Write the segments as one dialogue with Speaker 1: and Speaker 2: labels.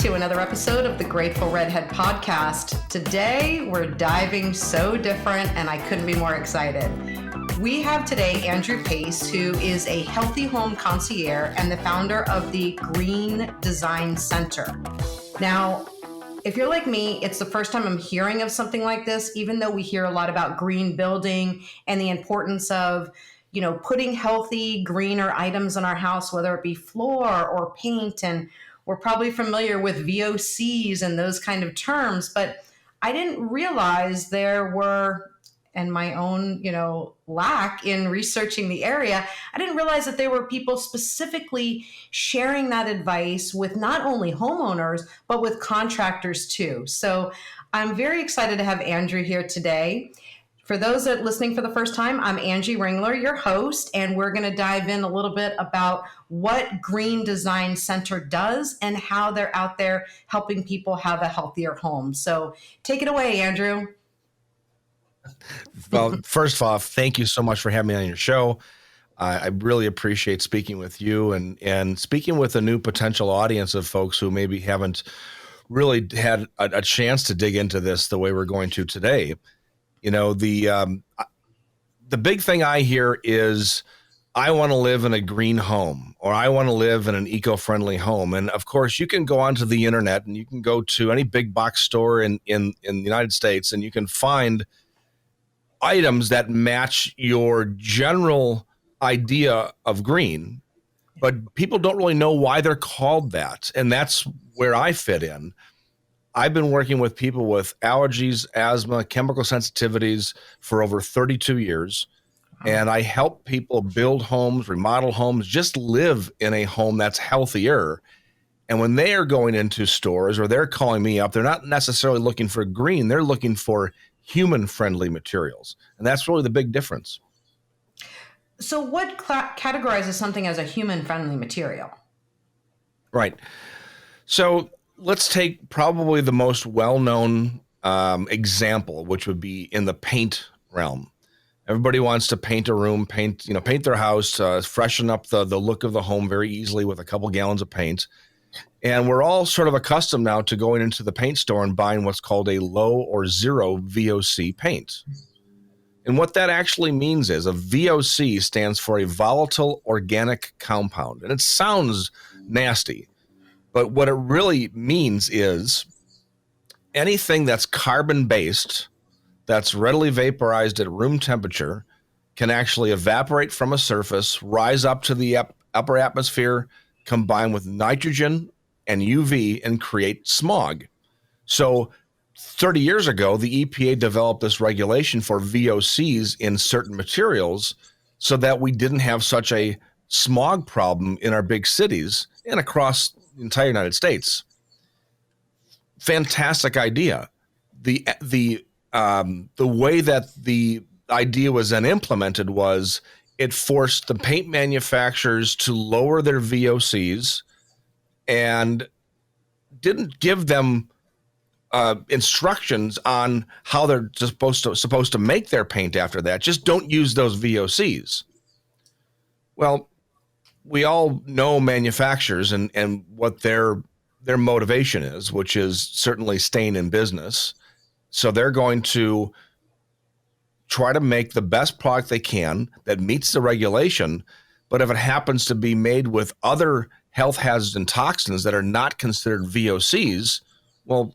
Speaker 1: to another episode of the Grateful Redhead podcast. Today, we're diving so different, and I couldn't be more excited. We have today Andrew Pace, who is a healthy home concierge and the founder of the Green Design Center. Now, if you're like me, it's the first time I'm hearing of something like this, even though we hear a lot about green building and the importance of putting healthy, greener items in our house, whether it be floor or paint. And we're probably familiar with VOCs and those kind of terms, but I didn't realize there were, and my own, lack in researching the area, I didn't realize that there were people specifically sharing that advice with not only homeowners, but with contractors too. So I'm very excited to have Andrew here today. For those that are listening for the first time, I'm Angie Ringler, your host, and we're going to dive in a little bit about what Green Design Center does and how they're out there helping people have a healthier home. So take it away, Andrew.
Speaker 2: Well, first off, thank you so much for having me on your show. I really appreciate speaking with you and speaking with a new potential audience of folks who maybe haven't really had a chance to dig into this the way we're going to today. The big thing I hear is I want to live in a green home, or I want to live in an eco-friendly home. And of course, you can go onto the internet and you can go to any big box store in the United States, and you can find items that match your general idea of green, but people don't really know why they're called that. And that's where I fit in. I've been working with people with allergies, asthma, chemical sensitivities for over 32 years. Wow. And I help people build homes, remodel homes, just live in a home that's healthier. And when they are going into stores or they're calling me up, they're not necessarily looking for green, they're looking for human-friendly materials. And that's really the big difference.
Speaker 1: So what categorizes something as a human-friendly material?
Speaker 2: Right. So let's take probably the most well-known example, which would be in the paint realm. Everybody wants to paint a room, paint their house, freshen up the look of the home very easily with a couple gallons of paint. And we're all sort of accustomed now to going into the paint store and buying what's called a low or zero VOC paint. And what that actually means is a VOC stands for a volatile organic compound. And it sounds nasty, but what it really means is anything that's carbon-based, that's readily vaporized at room temperature, can actually evaporate from a surface, rise up to the upper atmosphere, combine with nitrogen and UV, and create smog. So 30 years ago, the EPA developed this regulation for VOCs in certain materials so that we didn't have such a smog problem in our big cities and across the entire United States. Fantastic idea. The way that the idea was then implemented was it forced the paint manufacturers to lower their VOCs and didn't give them instructions on how they're supposed to make their paint after that. Just don't use those VOCs. Well, we all know manufacturers and what their motivation is, which is certainly staying in business. So they're going to try to make the best product they can that meets the regulation. But if it happens to be made with other health hazards and toxins that are not considered VOCs, well,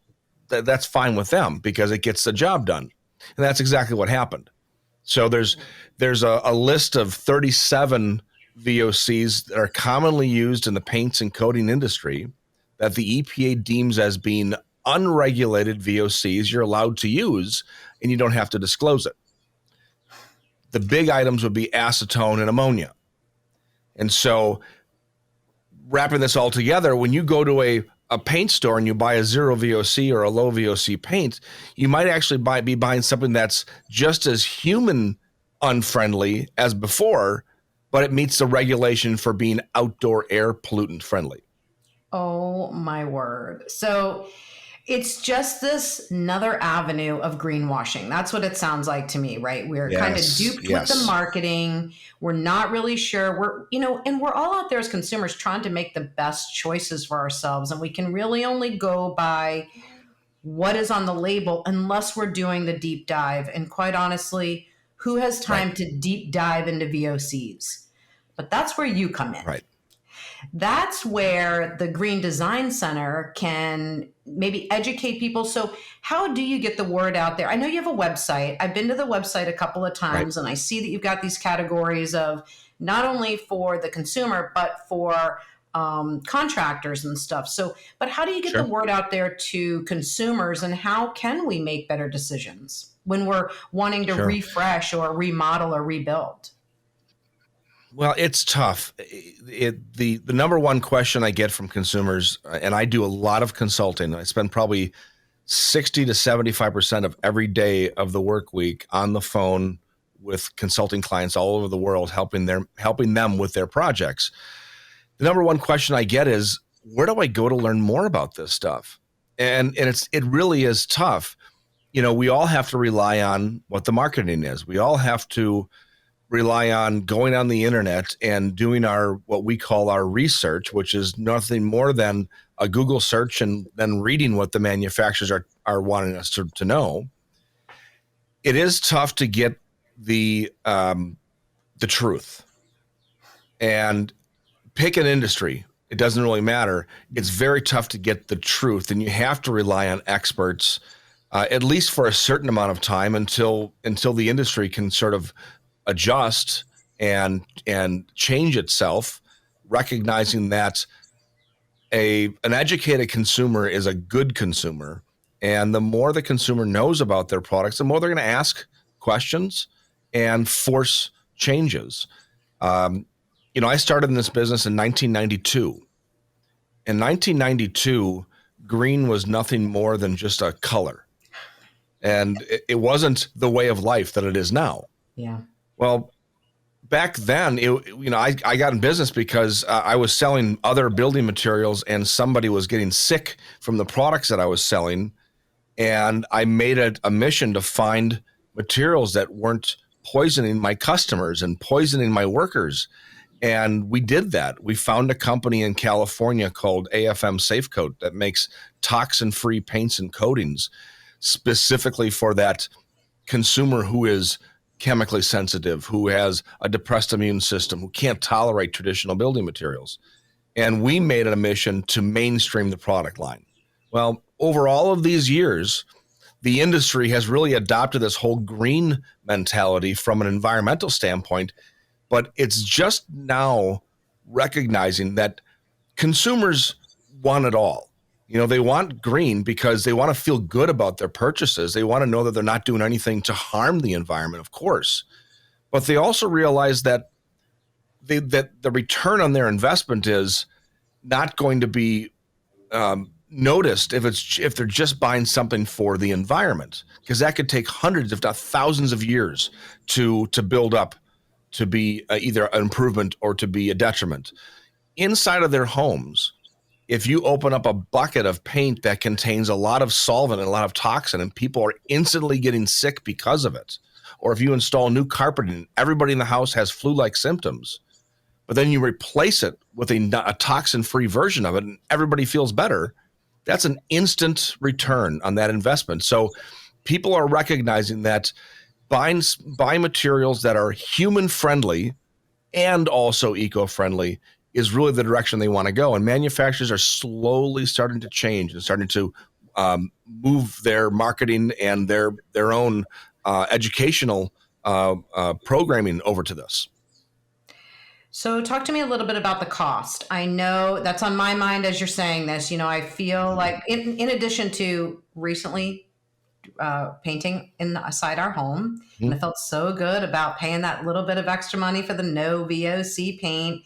Speaker 2: that's fine with them because it gets the job done. And that's exactly what happened. So there's a list of 37 VOCs that are commonly used in the paints and coating industry that the EPA deems as being unregulated VOCs you're allowed to use, and you don't have to disclose it. The big items would be acetone and ammonia. And so wrapping this all together, when you go to a paint store and you buy a zero VOC or a low VOC paint, you might actually be buying something that's just as human unfriendly as before, but it meets the regulation for being outdoor air pollutant friendly.
Speaker 1: Oh my word. So It's just this another avenue of greenwashing. That's what it sounds like to me, right? We're kind of
Speaker 2: Yes,
Speaker 1: duped with the
Speaker 2: yes,
Speaker 1: marketing. We're not really sure. And we're all out there as consumers trying to make the best choices for ourselves. And we can really only go by what is on the label unless we're doing the deep dive. And quite honestly, who has
Speaker 2: right,
Speaker 1: time to deep dive into VOCs? But that's where you come in.
Speaker 2: right,
Speaker 1: That's where the Green Design Center can maybe educate people. So, how do you get the word out there? I know you have a website. I've been to the website a couple of
Speaker 2: right.
Speaker 1: times and I see that you've got these categories of not only for the consumer, but for contractors and stuff. So, but how do you get
Speaker 2: Sure.
Speaker 1: the word out there to consumers and how can we make better decisions when we're wanting to
Speaker 2: Sure.
Speaker 1: refresh or remodel or rebuild?
Speaker 2: Well, it's tough. The number one question I get from consumers, and I do a lot of consulting. I spend probably 60 to 75% of every day of the work week on the phone with consulting clients all over the world, helping them with their projects. The number one question I get is, where do I go to learn more about this stuff? And it really is tough. We all have to rely on what the marketing is. We all have to rely on going on the internet and doing what we call our research, which is nothing more than a Google search and then reading what the manufacturers are wanting us to know. It is tough to get the truth. And pick an industry, it doesn't really matter. It's very tough to get the truth, and you have to rely on experts, at least for a certain amount of time until the industry can sort of adjust and change itself, recognizing that an educated consumer is a good consumer. And the more the consumer knows about their products, the more they're going to ask questions and force changes. I started in this business in 1992. In 1992, green was nothing more than just a color. And it wasn't the way of life that it is now.
Speaker 1: Yeah.
Speaker 2: Well, back then, I got in business because I was selling other building materials and somebody was getting sick from the products that I was selling. And I made a mission to find materials that weren't poisoning my customers and poisoning my workers. And we did that. We found a company in California called AFM Safecoat that makes toxin-free paints and coatings specifically for that consumer who is chemically sensitive, who has a depressed immune system, who can't tolerate traditional building materials. And we made it a mission to mainstream the product line. Well, over all of these years, the industry has really adopted this whole green mentality from an environmental standpoint, but it's just now recognizing that consumers want it all. They want green because they want to feel good about their purchases. They want to know that they're not doing anything to harm the environment, of course. But they also realize that the return on their investment is not going to be noticed if they're just buying something for the environment, because that could take hundreds, if not thousands of years to build up to be either an improvement or to be a detriment. Inside of their homes, if you open up a bucket of paint that contains a lot of solvent and a lot of toxin and people are instantly getting sick because of it, or if you install new carpeting, everybody in the house has flu-like symptoms, but then you replace it with a toxin-free version of it and everybody feels better, that's an instant return on that investment. So people are recognizing that buying materials that are human-friendly and also eco-friendly is really the direction they want to go. And manufacturers are slowly starting to change and starting to move their marketing and their own educational programming over to this.
Speaker 1: So talk to me a little bit about the cost. I know that's on my mind as you're saying this. I feel like in addition to recently painting inside our home, and I felt so good about paying that little bit of extra money for the no VOC paint.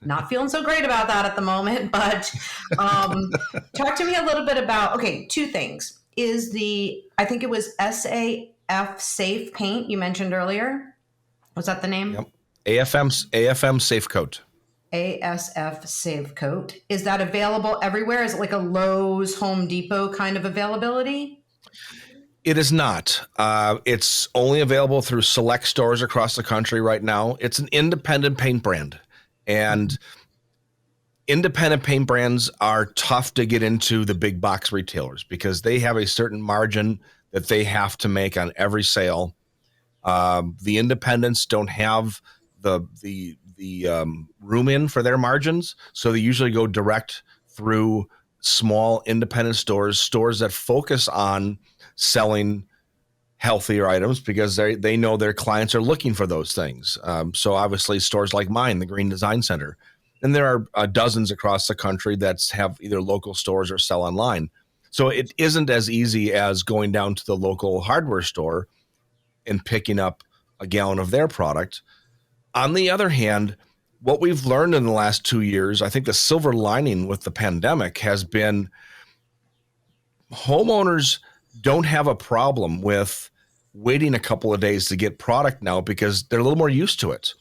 Speaker 1: Not feeling so great about that at the moment, but talk to me a little bit about, two things. I think it was SAF Safe Paint you mentioned earlier. Was that the name?
Speaker 2: Yep. AFM Safecoat.
Speaker 1: ASF Save Coat. Is that available everywhere? Is it like a Lowe's, Home Depot kind of availability?
Speaker 2: It is not. It's only available through select stores across the country right now. It's an independent paint brand. And independent paint brands are tough to get into the big box retailers because they have a certain margin that they have to make on every sale. The independents don't have the room in for their margins, so they usually go direct through small independent stores that focus on selling healthier items because they know their clients are looking for those things. So obviously stores like mine, the Green Design Center, and there are dozens across the country that have either local stores or sell online. So it isn't as easy as going down to the local hardware store and picking up a gallon of their product. On the other hand, what we've learned in the last 2 years, I think the silver lining with the pandemic has been homeowners don't have a problem with waiting a couple of days to get product now because they're a little more used to it.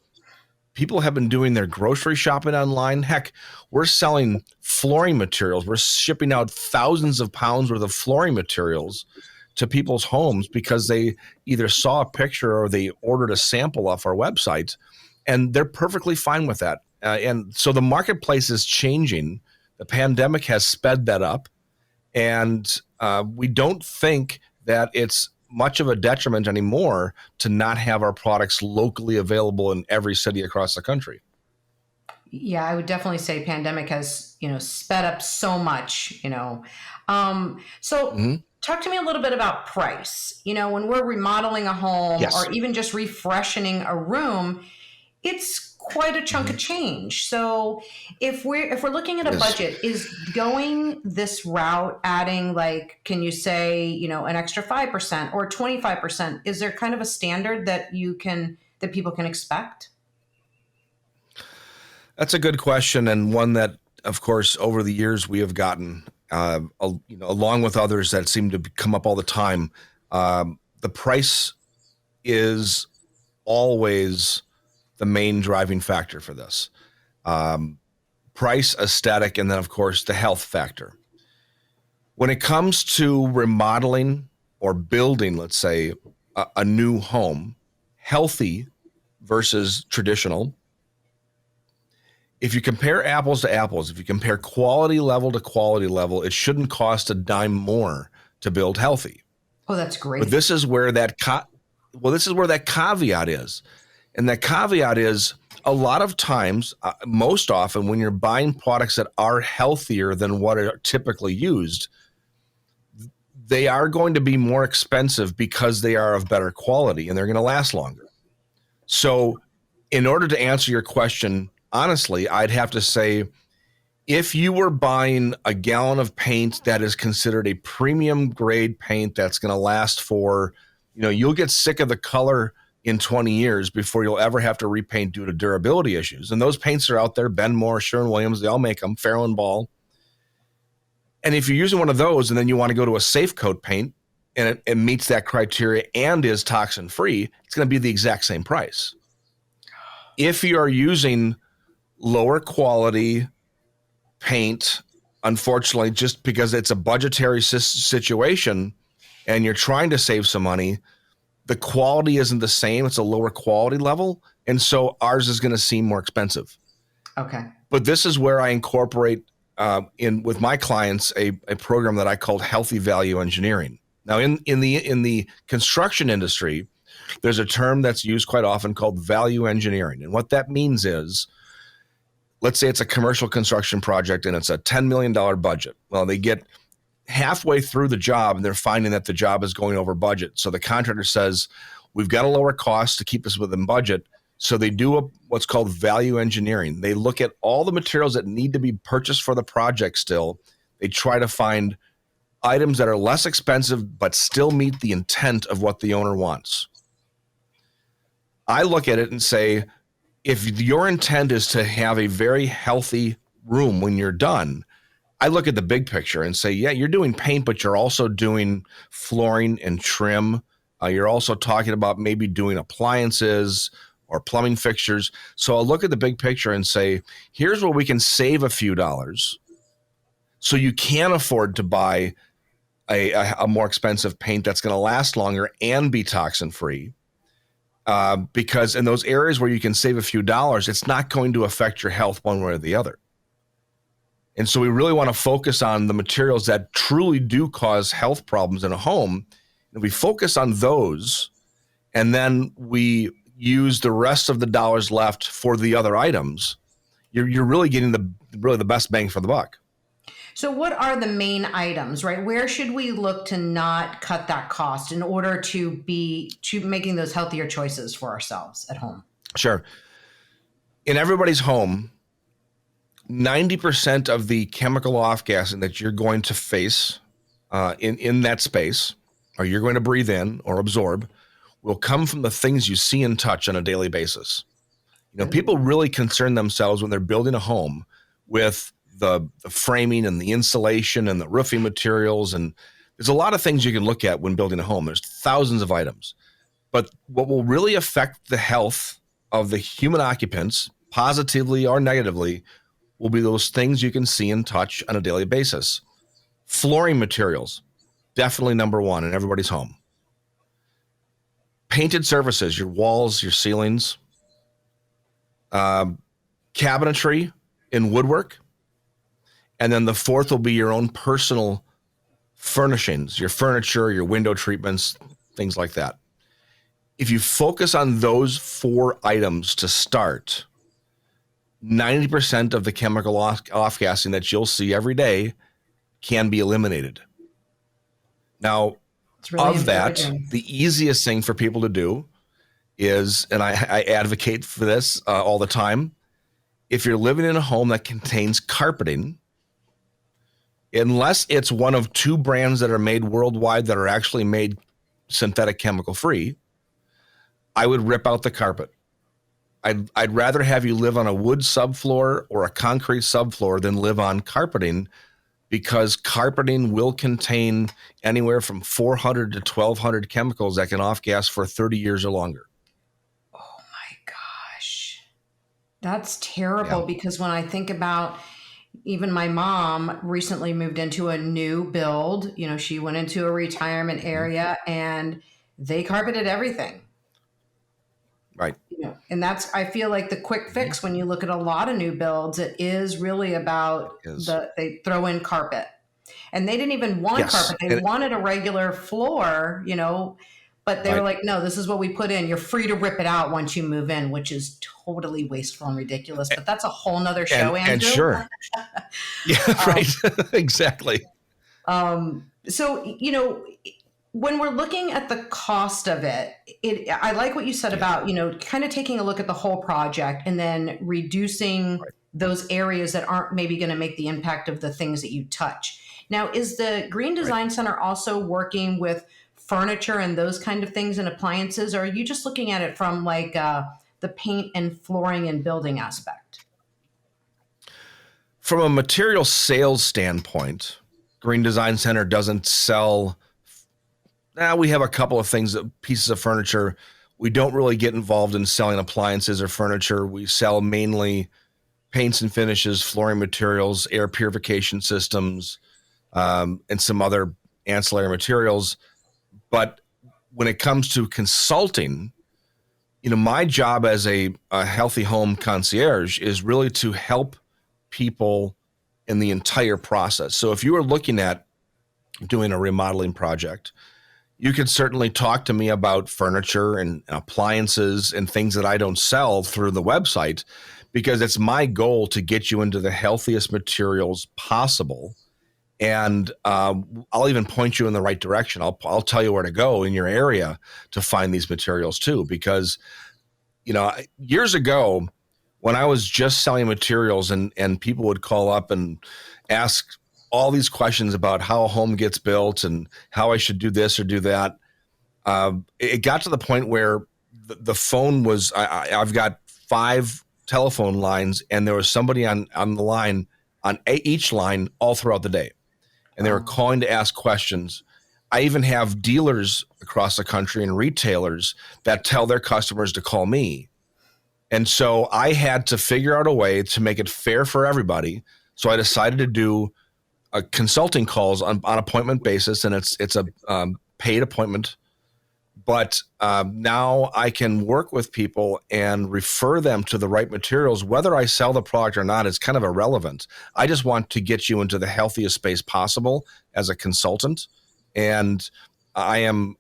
Speaker 2: People have been doing their grocery shopping online. Heck, we're selling flooring materials. We're shipping out thousands of pounds worth of flooring materials to people's homes because they either saw a picture or they ordered a sample off our website, and they're perfectly fine with that. And so the marketplace is changing. The pandemic has sped that up, and we don't think that it's much of a detriment anymore to not have our products locally available in every city across the country.
Speaker 1: Yeah, I would definitely say pandemic has, sped up so much, So talk to me a little bit about price. When we're remodeling a home
Speaker 2: Yes.
Speaker 1: or even just refreshing a room, it's quite a chunk of change. So if we're looking at a budget, is going this route adding, like, can you say, an extra 5% or 25%? Is there kind of a standard that people can expect?
Speaker 2: That's a good question, and one that, of course, over the years we have gotten, along with others that seem to come up all the time. The price is always the main driving factor for this. Price, aesthetic, and then, of course, the health factor. When it comes to remodeling or building, let's say, a new home, healthy versus traditional, if you compare apples to apples, if you compare quality level to quality level, it shouldn't cost a dime more to build healthy.
Speaker 1: Oh, that's great.
Speaker 2: But this is where that caveat is. And that caveat is a lot of times, most often when you're buying products that are healthier than what are typically used, they are going to be more expensive because they are of better quality and they're going to last longer. So in order to answer your question, honestly, I'd have to say, if you were buying a gallon of paint that is considered a premium grade paint that's going to last for, you'll get sick of the color in 20 years before you'll ever have to repaint due to durability issues. And those paints are out there, Benmore, Sherwin-Williams, they all make them, Farrow and Ball. And if you're using one of those and then you want to go to a safe coat paint and it meets that criteria and is toxin free, it's going to be the exact same price. If you are using lower quality paint, unfortunately, just because it's a budgetary situation and you're trying to save some money, the quality isn't the same. It's a lower quality level. And so ours is going to seem more expensive.
Speaker 1: Okay.
Speaker 2: But this is where I incorporate in with my clients a program that I called healthy value engineering. Now in the construction industry, there's a term that's used quite often called value engineering. And what that means is, let's say it's a commercial construction project and it's a $10 million budget. Well, they get halfway through the job and they're finding that the job is going over budget. So the contractor says, we've got to lower costs to keep us within budget. So they do what's called value engineering. They look at all the materials that need to be purchased for the project still. They try to find items that are less expensive but still meet the intent of what the owner wants. I look at it and say, if your intent is to have a very healthy room when you're done, I look at the big picture and say, yeah, you're doing paint, but you're also doing flooring and trim. You're also talking about maybe doing appliances or plumbing fixtures. So I'll look at the big picture and say, here's where we can save a few dollars. So you can afford to buy a more expensive paint that's going to last longer and be toxin free. Because in those areas where you can save a few dollars, it's not going to affect your health one way or the other. And so we really want to focus on the materials that truly do cause health problems in a home. And we focus on those, and then we use the rest of the dollars left for the other items. You're really getting the best bang for the buck.
Speaker 1: So what are the main items, right? Where should we look to not cut that cost in order to be making those healthier choices for ourselves at home?
Speaker 2: Sure. In everybody's home, 90% of the chemical off-gassing that you're going to face in that space, or you're going to breathe in or absorb, will come from the things you see and touch on a daily basis. People really concern themselves when they're building a home with the framing and the insulation and the roofing materials. And there's a lot of things you can look at when building a home. There's thousands of items. But what will really affect the health of the human occupants, positively or negatively, will be those things you can see and touch on a daily basis. Flooring materials, definitely number one in everybody's home. Painted surfaces, your walls, your ceilings. Cabinetry in woodwork. And then the fourth will be your own personal furnishings, your furniture, your window treatments, things like that. If you focus on those 4 items to start, 90% of the chemical off-gassing that you'll see every day can be eliminated. Now, really of that, the easiest thing for people to do is, and I advocate for this all the time, if you're living in a home that contains carpeting, unless it's one of 2 brands that are made worldwide that are actually made synthetic chemical free, I would rip out the carpet. I'd rather have you live on a wood subfloor or a concrete subfloor than live on carpeting, because carpeting will contain anywhere from 400 to 1,200 chemicals that can off-gas for 30 years or longer.
Speaker 1: Oh my gosh. That's terrible. Yeah. Because when I think about, even my mom recently moved into a new build, she went into a retirement area and they carpeted everything.
Speaker 2: Right.
Speaker 1: And that's, I feel like the quick fix when you look at a lot of new builds, it is really about they throw in carpet. And they didn't even want carpet. They wanted a regular floor, but they were like, no, this is what we put in. You're free to rip it out once you move in, which is totally wasteful and ridiculous. But that's a whole nother show, Andrew. And sure.
Speaker 2: Yeah, right. Exactly.
Speaker 1: So, when we're looking at the cost of it, I like what you said about, kind of taking a look at the whole project and then reducing those areas that aren't maybe going to make the impact of the things that you touch. Now, is the Green Design Center also working with furniture and those kind of things and appliances? Or are you just looking at it from like the paint and flooring and building aspect?
Speaker 2: From a material sales standpoint, Green Design Center doesn't sell. Now we have a couple of things, pieces of furniture. We don't really get involved in selling appliances or furniture. We sell mainly paints and finishes, flooring materials, air purification systems, and some other ancillary materials. But when it comes to consulting, my job as a healthy home concierge is really to help people in the entire process. So if you are looking at doing a remodeling project, you can certainly talk to me about furniture and appliances and things that I don't sell through the website, because it's my goal to get you into the healthiest materials possible. And I'll even point you in the right direction. I'll tell you where to go in your area to find these materials too, because, years ago when I was just selling materials and people would call up and ask all these questions about how a home gets built and how I should do this or do that. It got to the point where the phone was, I've got 5 telephone lines, and there was somebody on the line, on each line, all throughout the day. And they were calling to ask questions. I even have dealers across the country and retailers that tell their customers to call me And so I had to figure out a way to make it fair for everybody. So I decided to do consulting calls on appointment basis, and it's a paid appointment. But now I can work with people and refer them to the right materials. Whether I sell the product or not is kind of irrelevant. I just want to get you into the healthiest space possible as a consultant. And I am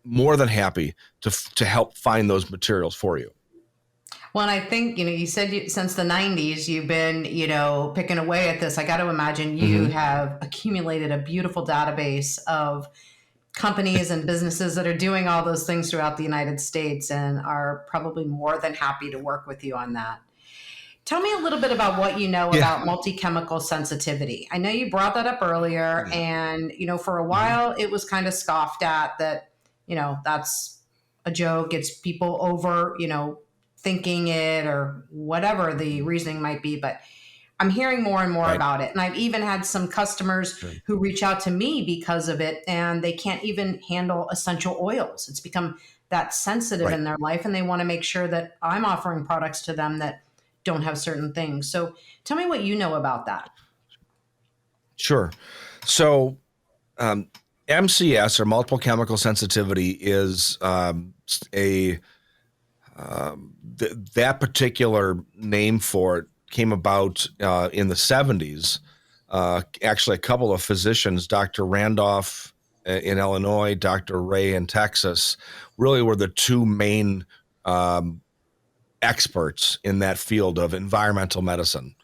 Speaker 2: more than happy to help find those materials for you.
Speaker 1: Well, and I think, you said since the 90s, you've been, picking away at this. I got to imagine you have accumulated a beautiful database of companies and businesses that are doing all those things throughout the United States and are probably more than happy to work with you on that. Tell me a little bit about what you know about multi-chemical sensitivity. I know you brought that up earlier, and, for a while it was kind of scoffed at that, that's a joke. It's people over, thinking it or whatever the reasoning might be. But I'm hearing more and more about it. And I've even had some customers who reach out to me because of it, and they can't even handle essential oils. It's become that sensitive in their life, and they want to make sure that I'm offering products to them that don't have certain things. So tell me what you know about that.
Speaker 2: Sure. So MCS, or multiple chemical sensitivity, is that particular name for it came about in the 70s. Actually, a couple of physicians, Dr. Randolph in Illinois, Dr. Ray in Texas, really were the two main experts in that field of environmental medicine.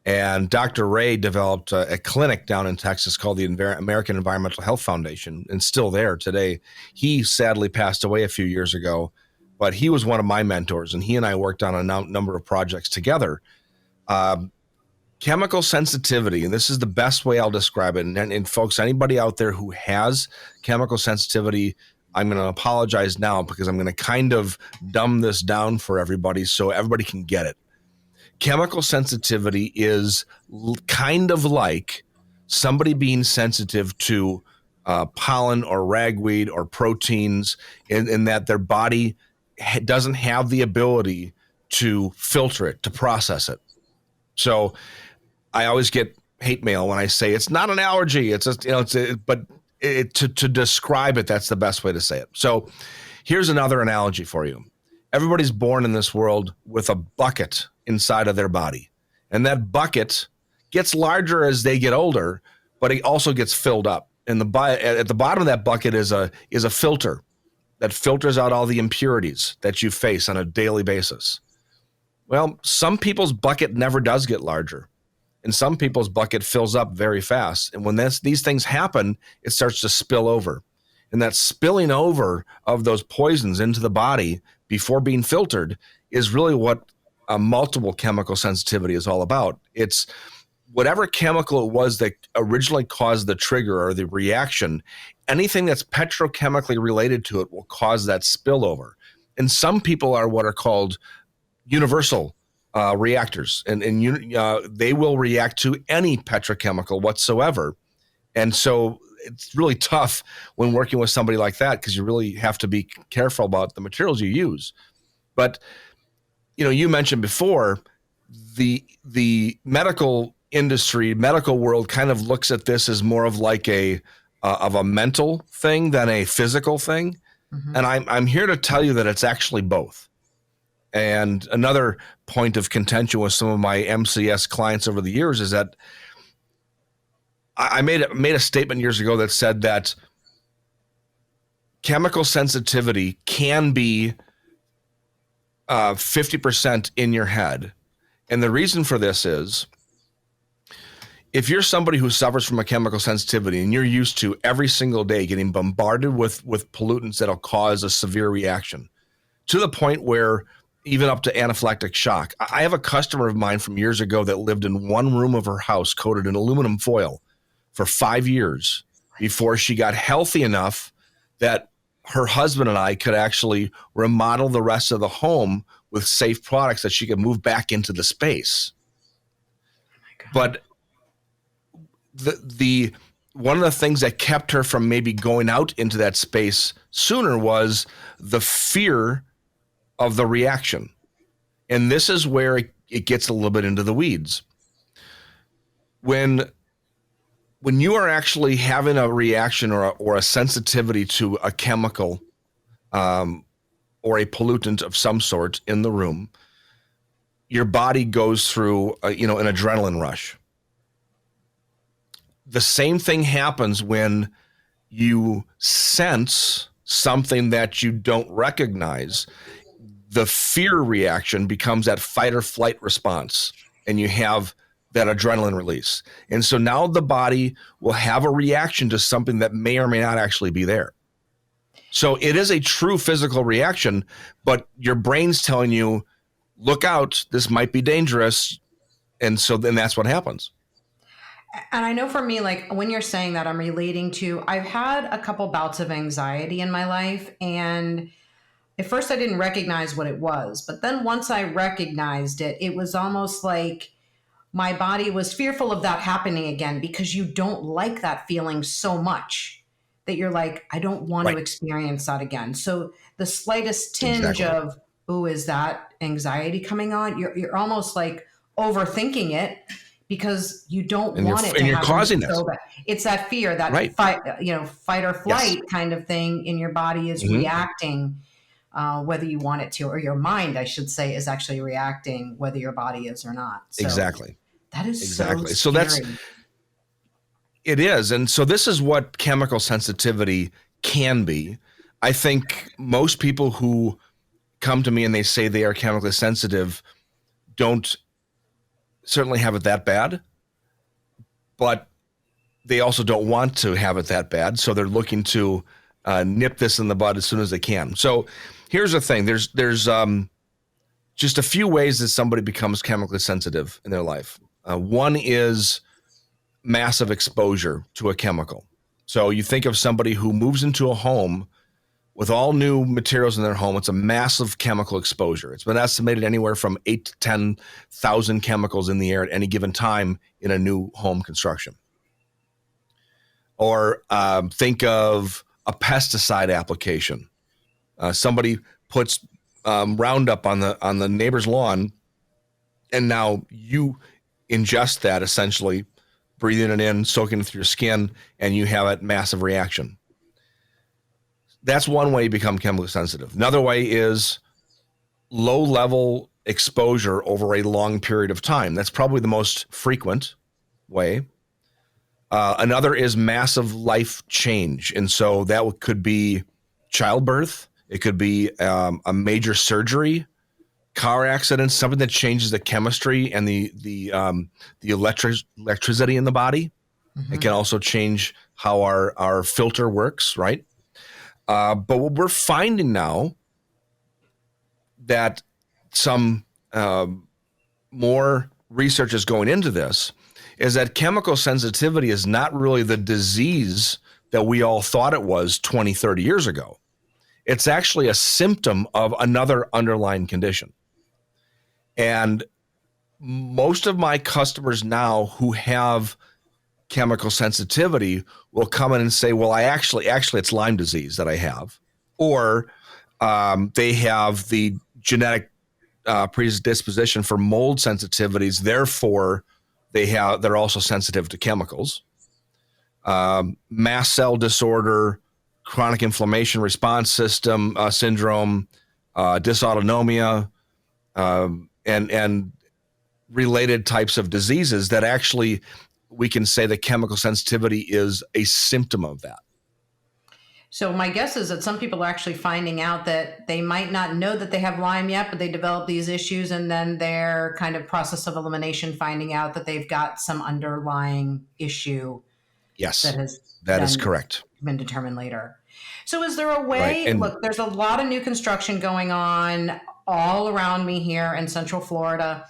Speaker 2: And Dr. Ray developed a clinic down in Texas called the American Environmental Health Foundation, and still there today. He sadly passed away a few years ago, but he was one of my mentors, and he and I worked on a number of projects together. Chemical sensitivity, and this is the best way I'll describe it. And folks, anybody out there who has chemical sensitivity, I'm going to apologize now because I'm going to kind of dumb this down for everybody so everybody can get it. Chemical sensitivity is kind of like somebody being sensitive to pollen or ragweed or proteins, in that their body doesn't have the ability to filter it, to process it. So I always get hate mail when I say it's not an allergy. It's just, to describe it, that's the best way to say it. So here's another analogy for you. Everybody's born in this world with a bucket inside of their body. And that bucket gets larger as they get older, but it also gets filled up. And at the bottom of that bucket is a filter that filters out all the impurities that you face on a daily basis. Well, some people's bucket never does get larger, and some people's bucket fills up very fast. And when these things happen, it starts to spill over. And that spilling over of those poisons into the body before being filtered is really what multiple chemical sensitivity is all about. It's whatever chemical it was that originally caused the trigger or the reaction, anything that's petrochemically related to it will cause that spillover. And some people are what are called universal reactors, and they will react to any petrochemical whatsoever. And so it's really tough when working with somebody like that, because you really have to be careful about the materials you use. But you mentioned before, the medical industry, medical world kind of looks at this as more of like a mental thing than a physical thing. Mm-hmm. And I'm here to tell you that it's actually both. And another point of contention with some of my MCS clients over the years is that I made a statement years ago that said that chemical sensitivity can be 50% in your head. And the reason for this is, if you're somebody who suffers from a chemical sensitivity and you're used to every single day getting bombarded with pollutants that'll cause a severe reaction to the point where even up to anaphylactic shock. I have a customer of mine from years ago that lived in one room of her house coated in aluminum foil for 5 years before she got healthy enough that her husband and I could actually remodel the rest of the home with safe products that she could move back into the space. But the one of the things that kept her from maybe going out into that space sooner was the fear of the reaction. And this is where it gets a little bit into the weeds. When you are actually having a reaction or a sensitivity to a chemical or a pollutant of some sort in the room, your body goes through an adrenaline rush. The same thing happens when you sense something that you don't recognize. The fear reaction becomes that fight or flight response, and you have that adrenaline release. And so now the body will have a reaction to something that may or may not actually be there. So it is a true physical reaction, but your brain's telling you, look out, this might be dangerous. And so then that's what happens.
Speaker 1: And I know for me, like when you're saying that, I'm relating to, I've had a couple bouts of anxiety in my life. And at first I didn't recognize what it was. But then once I recognized it, it was almost like my body was fearful of that happening again, because you don't like that feeling so much that you're like, I don't want to experience that again. So the slightest tinge of, oh, is that anxiety coming on? You're almost like overthinking it, because you don't want it to happen. And you're causing it. So it's that fear, that fight or flight kind of thing in your body is reacting, whether you want it to, or your mind, I should say, is actually reacting whether your body is or not. So
Speaker 2: exactly.
Speaker 1: That is so scary.
Speaker 2: So it is. And so this is what chemical sensitivity can be. I think most people who come to me and they say they are chemically sensitive don't certainly have it that bad, but they also don't want to have it that bad. So they're looking to nip this in the bud as soon as they can. So here's the thing. There's just a few ways that somebody becomes chemically sensitive in their life. One is massive exposure to a chemical. So you think of somebody who moves into a home with all new materials in their home. It's a massive chemical exposure. It's been estimated anywhere from 8,000 to 10,000 chemicals in the air at any given time in a new home construction. Or think of a pesticide application. Somebody puts Roundup on the neighbor's lawn, and now you ingest that, essentially breathing it in, soaking it through your skin, and you have a massive reaction. That's one way you become chemically sensitive. Another way is low-level exposure over a long period of time. That's probably the most frequent way. Another is massive life change. And so that could be childbirth. It could be a major surgery, car accident, something that changes the chemistry and the electricity in the body. It can also change how our filter works, right? But what we're finding now, that some more research is going into this, is that chemical sensitivity is not really the disease that we all thought it was 20, 30 years ago. It's actually a symptom of another underlying condition. And most of my customers now who have chemical sensitivity will come in and say, well, actually it's Lyme disease that I have, or they have the genetic predisposition for mold sensitivities. Therefore, they're also sensitive to chemicals. Mast cell disorder, chronic inflammation response system syndrome, dysautonomia, and related types of diseases that actually we can say that chemical sensitivity is a symptom of that.
Speaker 1: So my guess is that some people are actually finding out that they might not know that they have Lyme yet, but they develop these issues, and then their kind of process of elimination, finding out that they've got some underlying issue.
Speaker 2: Yes, that is correct.
Speaker 1: Been determined later. So is there a way, look, there's a lot of new construction going on all around me here in Central Florida.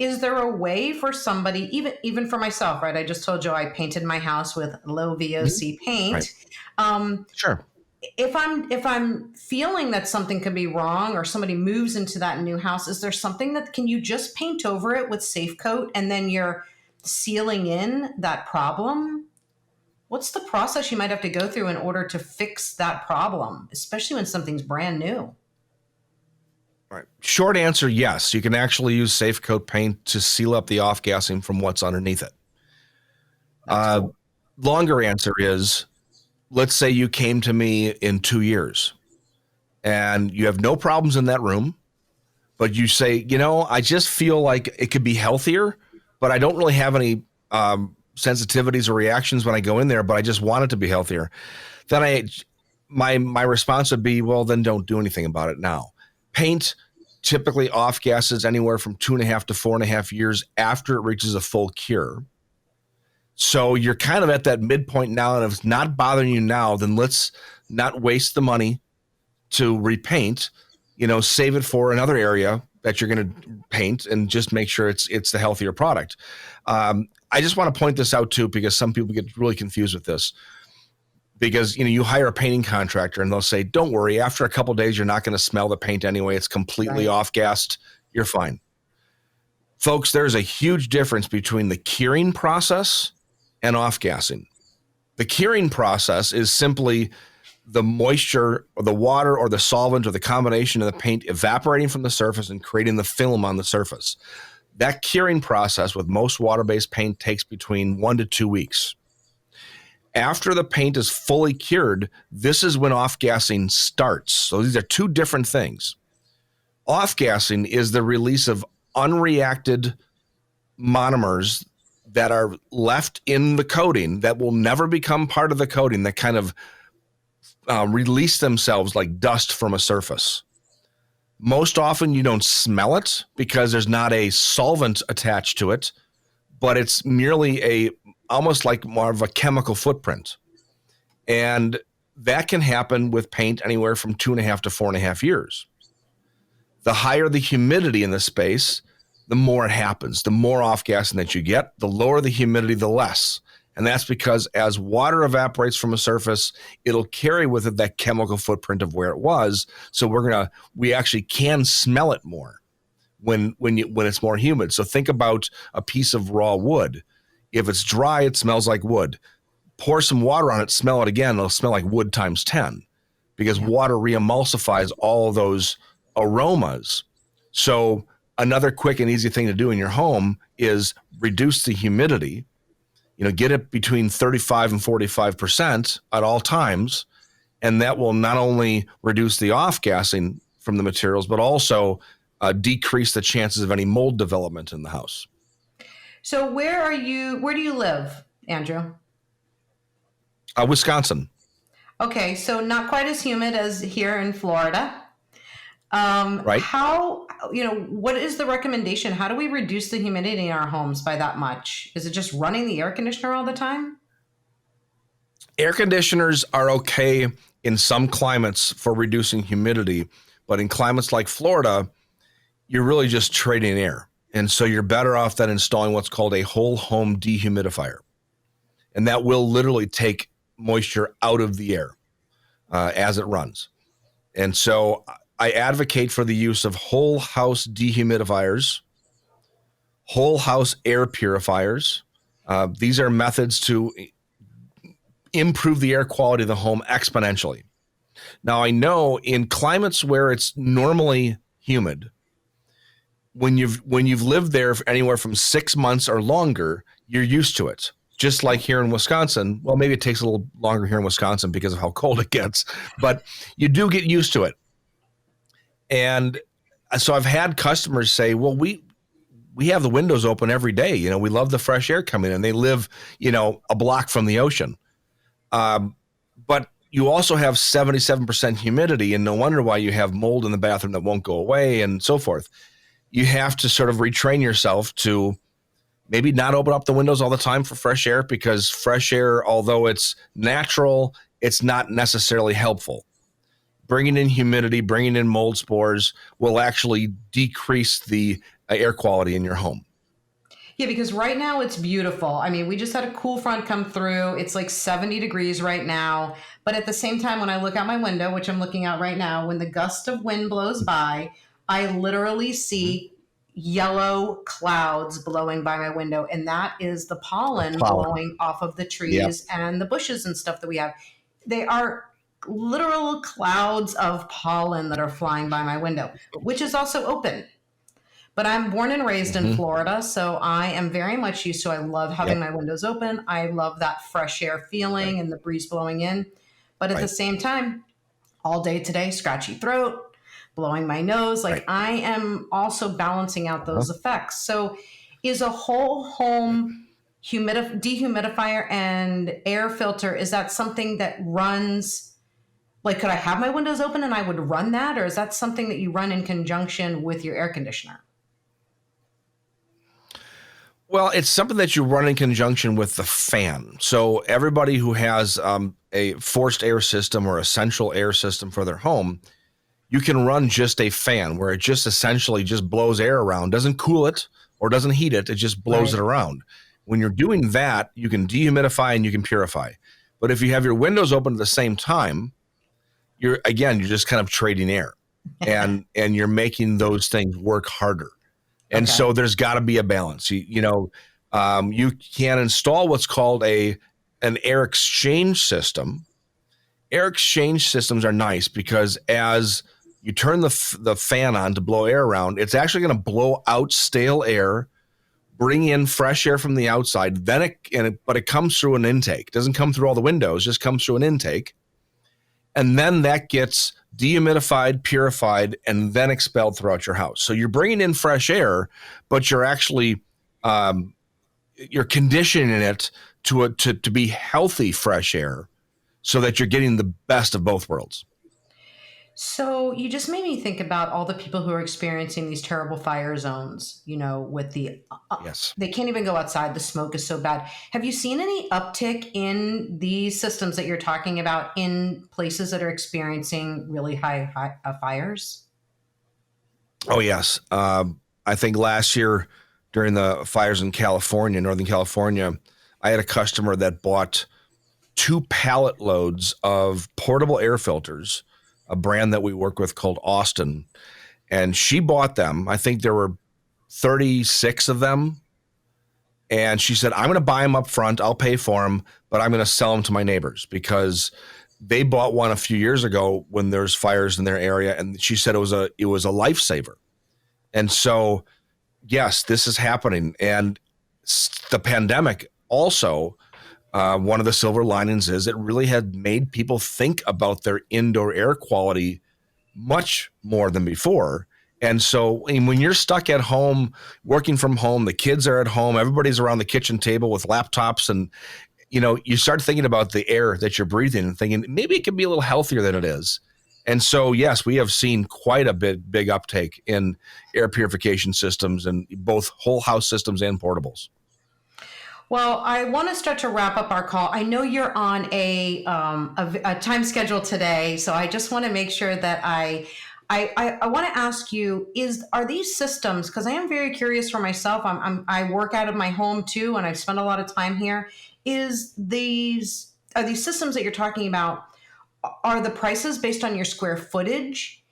Speaker 1: Is there a way for somebody, even for myself, right? I just told you I painted my house with low VOC paint. Right.
Speaker 2: Sure.
Speaker 1: If I'm feeling that something could be wrong, or somebody moves into that new house, is there something that can you just paint over it with Safe Coat and then you're sealing in that problem? What's the process you might have to go through in order to fix that problem, especially when something's brand new?
Speaker 2: Right. Short answer, yes. You can actually use safe coat paint to seal up the off-gassing from what's underneath it.
Speaker 1: Cool.
Speaker 2: Longer answer is, let's say you came to me in 2 years and you have no problems in that room, but you say, I just feel like it could be healthier, but I don't really have any sensitivities or reactions when I go in there, but I just want it to be healthier. Then my response would be, well, then don't do anything about it now. Paint typically off gases anywhere from 2.5 to 4.5 years after it reaches a full cure. So you're kind of at that midpoint now, and if it's not bothering you now, then let's not waste the money to repaint. Save it for another area that you're going to paint, and just make sure it's the healthier product. I just want to point this out too, because some people get really confused with this. Because you hire a painting contractor and they'll say, "Don't worry, after a couple of days, you're not going to smell the paint anyway. It's completely off-gassed. You're fine." Folks, there's a huge difference between the curing process and off-gassing. The curing process is simply the moisture or the water or the solvent or the combination of the paint evaporating from the surface and creating the film on the surface. That curing process with most water-based paint takes between 1 to 2 weeks. After the paint is fully cured, this is when off-gassing starts. So these are two different things. Off-gassing is the release of unreacted monomers that are left in the coating that will never become part of the coating, that kind of release themselves like dust from a surface. Most often you don't smell it because there's not a solvent attached to it, but it's merely almost like more of a chemical footprint. And that can happen with paint anywhere from 2.5 to 4.5 years. The higher the humidity in the space, the more it happens. The more off-gassing that you get, the lower the humidity, the less. And that's because as water evaporates from a surface, it'll carry with it that chemical footprint of where it was. So we actually can smell it more when it's more humid. So think about a piece of raw wood. If it's dry, it smells like wood. Pour some water on it, smell it again, it'll smell like wood times 10, because water re-emulsifies all of those aromas. So another quick and easy thing to do in your home is reduce the humidity. Get it between 35 and 45% at all times, and that will not only reduce the off-gassing from the materials, but also decrease the chances of any mold development in the house.
Speaker 1: So where do you live, Andrew?
Speaker 2: Wisconsin.
Speaker 1: Okay, so not quite as humid as here in Florida.
Speaker 2: Right.
Speaker 1: What is the recommendation? How do we reduce the humidity in our homes by that much? Is it just running the air conditioner all the time?
Speaker 2: Air conditioners are okay in some climates for reducing humidity, but in climates like Florida, you're really just trading air. And so you're better off than installing what's called a whole home dehumidifier. And that will literally take moisture out of the air as it runs. And so I advocate for the use of whole house dehumidifiers, whole house air purifiers. These are methods to improve the air quality of the home exponentially. Now, I know in climates where it's normally humid, when you've lived there for anywhere from 6 months or longer, you're used to it. Just like here in Wisconsin, well, maybe it takes a little longer here in Wisconsin because of how cold it gets, but you do get used to it. And so I've had customers say, well, we have the windows open every day. We love the fresh air coming in. They live, a block from the ocean. But you also have 77% humidity, and no wonder why you have mold in the bathroom that won't go away and so forth. You have to sort of retrain yourself to maybe not open up the windows all the time for fresh air, because fresh air, although it's natural, it's not necessarily helpful. Bringing in humidity, bringing in mold spores will actually decrease the air quality in your home.
Speaker 1: Yeah, because right now it's beautiful. I mean, we just had a cool front come through. It's like 70 degrees right now. But at the same time, when I look out my window, which I'm looking out right now, when the gust of wind blows by, I literally see yellow clouds blowing by my window. And that is the pollen blowing off of the trees and the bushes and stuff that we have. They are literal clouds of pollen that are flying by my window, which is also open. But I'm born and raised in Florida, so I am very much used to, I love having my windows open. I love that fresh air feeling and the breeze blowing in. But at the same time, all day today, scratchy throat, blowing my nose. Like I am also balancing out those effects. So is a whole home dehumidifier and air filter, is that something that runs, like could I have my windows open and I would run that? Or is that something that you run in conjunction with your air conditioner?
Speaker 2: Well, it's something that you run in conjunction with the fan. So everybody who has a forced air system or a central air system for their home, you can run just a fan where it just essentially just blows air around, doesn't cool it or doesn't heat it. It just blows it around. When you're doing that, you can dehumidify and you can purify. But if you have your windows open at the same time, you're just kind of trading air and you're making those things work harder. And so there's got to be a balance. You can install what's called an air exchange system. Air exchange systems are nice because as you turn the fan on to blow air around, it's actually going to blow out stale air, bring in fresh air from the outside. But it comes through an intake. It doesn't come through all the windows, just comes through an intake. And then that gets dehumidified, purified, and then expelled throughout your house. So you're bringing in fresh air, but you're actually you're conditioning it to be healthy fresh air, so that you're getting the best of both worlds.
Speaker 1: So you just made me think about all the people who are experiencing these terrible fire zones, with the, they can't even go outside. The smoke is so bad. Have you seen any uptick in these systems that you're talking about in places that are experiencing really high fires?
Speaker 2: Oh, yes. I think last year during the fires in California, Northern California, I had a customer that bought 2 pallet loads of portable air filters, a brand that we work with called Austin. And she bought them. I think there were 36 of them. And she said, I'm going to buy them up front. I'll pay for them, but I'm going to sell them to my neighbors because they bought one a few years ago when there's fires in their area. And she said it was a lifesaver. And so, yes, this is happening. And the pandemic also, one of the silver linings is it really had made people think about their indoor air quality much more than before. And so when you're stuck at home, working from home, the kids are at home, everybody's around the kitchen table with laptops, and you start thinking about the air that you're breathing and thinking maybe it could be a little healthier than it is. And so, yes, we have seen quite a big uptake in air purification systems and both whole house systems and portables.
Speaker 1: Well, I want to start to wrap up our call. I know you're on a time schedule today, so I just want to make sure that I want to ask you: are these systems? Because I am very curious for myself. I work out of my home too, and I've spent a lot of time here. Are these systems that you're talking about? Are the prices based on your square footage?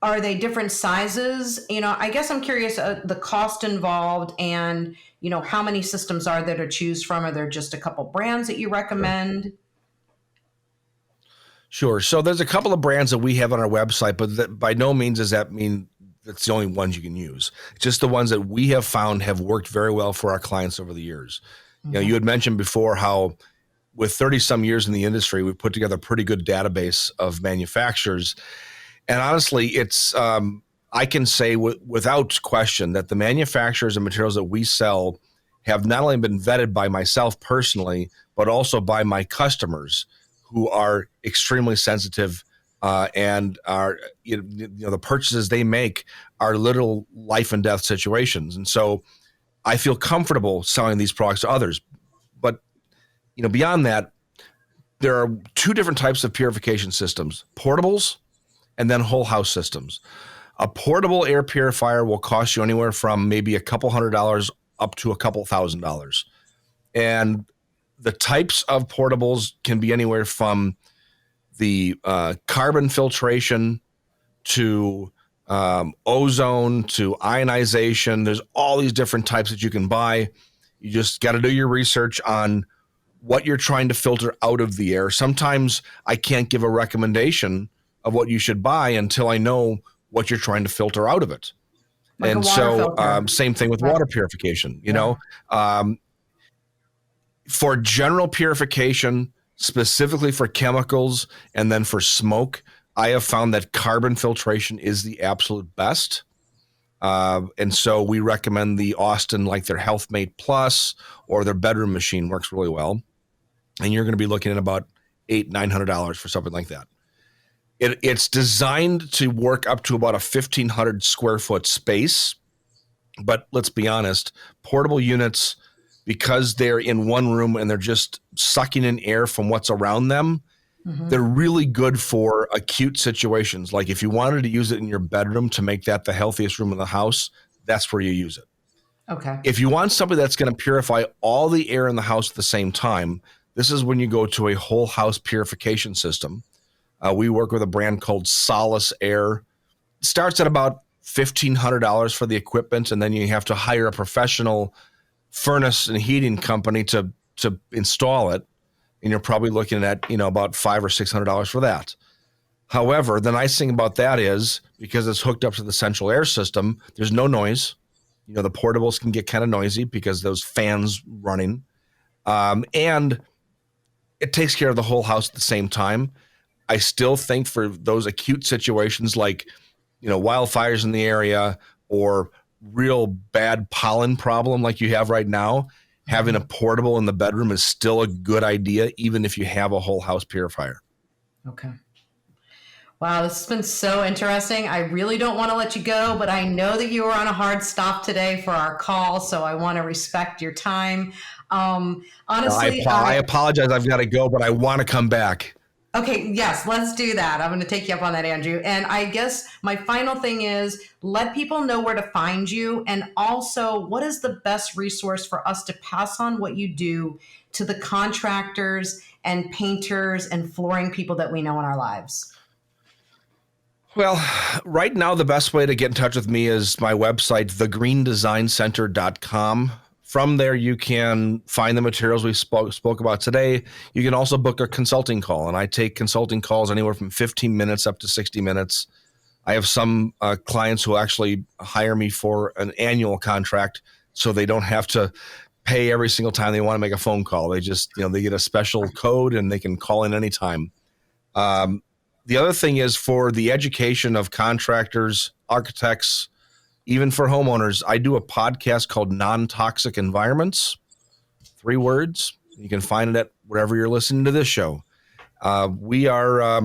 Speaker 1: Are they different sizes? I guess I'm curious the cost involved and, how many systems are there to choose from? Are there just a couple brands that you recommend?
Speaker 2: Sure. So there's a couple of brands that we have on our website, but that by no means does that mean that's the only ones you can use. It's just the ones that we have found have worked very well for our clients over the years. Mm-hmm. You had mentioned before how with 30 some years in the industry, we've put together a pretty good database of manufacturers. And honestly, it's I can say without question that the manufacturers and materials that we sell have not only been vetted by myself personally, but also by my customers who are extremely sensitive and are, the purchases they make are literal life and death situations. And so I feel comfortable selling these products to others. But, beyond that, there are 2 different types of purification systems: portables and then whole house systems. A portable air purifier will cost you anywhere from maybe a couple $100 up to a couple $1,000. And the types of portables can be anywhere from the carbon filtration to ozone to ionization. There's all these different types that you can buy. You just got to do your research on what you're trying to filter out of the air. Sometimes I can't give a recommendation of what you should buy until I know what you're trying to filter out of it.
Speaker 1: Like
Speaker 2: and
Speaker 1: a water
Speaker 2: so
Speaker 1: filter.
Speaker 2: same thing with water purification, you know, for general purification, specifically for chemicals and then for smoke, I have found that carbon filtration is the absolute best. And so we recommend the Austin, like their HealthMate Plus or their bedroom machine works really well. And you're going to be looking at about $800-900 for something like that. It's designed to work up to about a 1,500 square foot space. But let's be honest, portable units, because they're in one room and they're just sucking in air from what's around them, they're really good for acute situations. Like if you wanted to use it in your bedroom to make that the healthiest room in the house, that's where you use it.
Speaker 1: Okay.
Speaker 2: If you want something that's going to purify all the air in the house at the same time, this is when you go to a whole house purification system. We work with a brand called Solace Air. It starts at about $1,500 for the equipment, and then you have to hire a professional furnace and heating company to install it. And you're probably looking at, about $500 or $600 for that. However, the nice thing about that is because it's hooked up to the central air system, there's no noise. The portables can get kind of noisy because those fans running. And it takes care of the whole house at the same time. I still think for those acute situations like, wildfires in the area or real bad pollen problem like you have right now, having a portable in the bedroom is still a good idea, even if you have a whole house purifier.
Speaker 1: Okay. Wow, this has been so interesting. I really don't want to let you go, but I know that you were on a hard stop today for our call, so I want to respect your time. Honestly,
Speaker 2: I apologize. I've got to go, but I want to come back.
Speaker 1: Okay, yes, let's do that. I'm going to take you up on that, Andrew. And I guess my final thing is let people know where to find you. And also, what is the best resource for us to pass on what you do to the contractors and painters and flooring people that we know in our lives?
Speaker 2: Well, right now, the best way to get in touch with me is my website, thegreendesignCenter.com. From there, you can find the materials we spoke about today. You can also book a consulting call, and I take consulting calls anywhere from 15 minutes up to 60 minutes. I have some clients who actually hire me for an annual contract, so they don't have to pay every single time they want to make a phone call. They just, they get a special code, and they can call in anytime. The other thing is for the education of contractors, architects, even for homeowners, I do a podcast called Non-Toxic Environments, 3 words. You can find it at wherever you're listening to this show. We are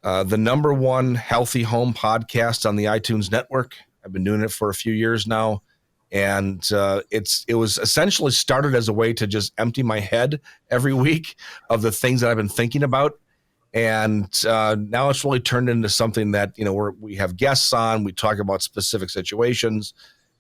Speaker 2: the number 1 healthy home podcast on the iTunes network. I've been doing it for a few years now. And it was essentially started as a way to just empty my head every week of the things that I've been thinking about. And now it's really turned into something that, we have guests on, we talk about specific situations,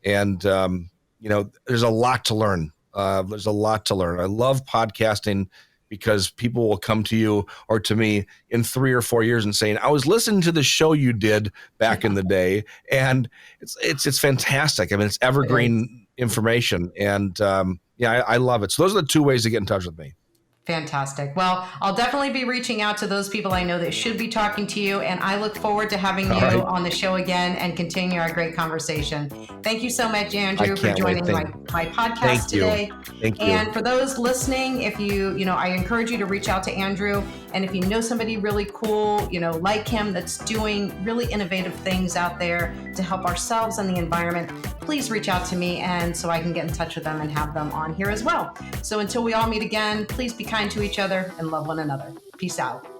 Speaker 2: and, there's a lot to learn. I love podcasting because people will come to you or to me in 3 or 4 years and saying, I was listening to the show you did back in the day. And it's fantastic. I mean, it's evergreen information. And I love it. So those are the 2 ways to get in touch with me.
Speaker 1: Fantastic. Well, I'll definitely be reaching out to those people I know that should be talking to you, and I look forward to having you on the show again and continue our great conversation. Thank you so much, Andrew, for joining my podcast today.
Speaker 2: Thank you.
Speaker 1: And for those listening, if I encourage you to reach out to Andrew, and if you know somebody really cool, like him, that's doing really innovative things out there to help ourselves and the environment, please reach out to me, and so I can get in touch with them and have them on here as well. So until we all meet again, please be kind to each other and love one another. Peace out.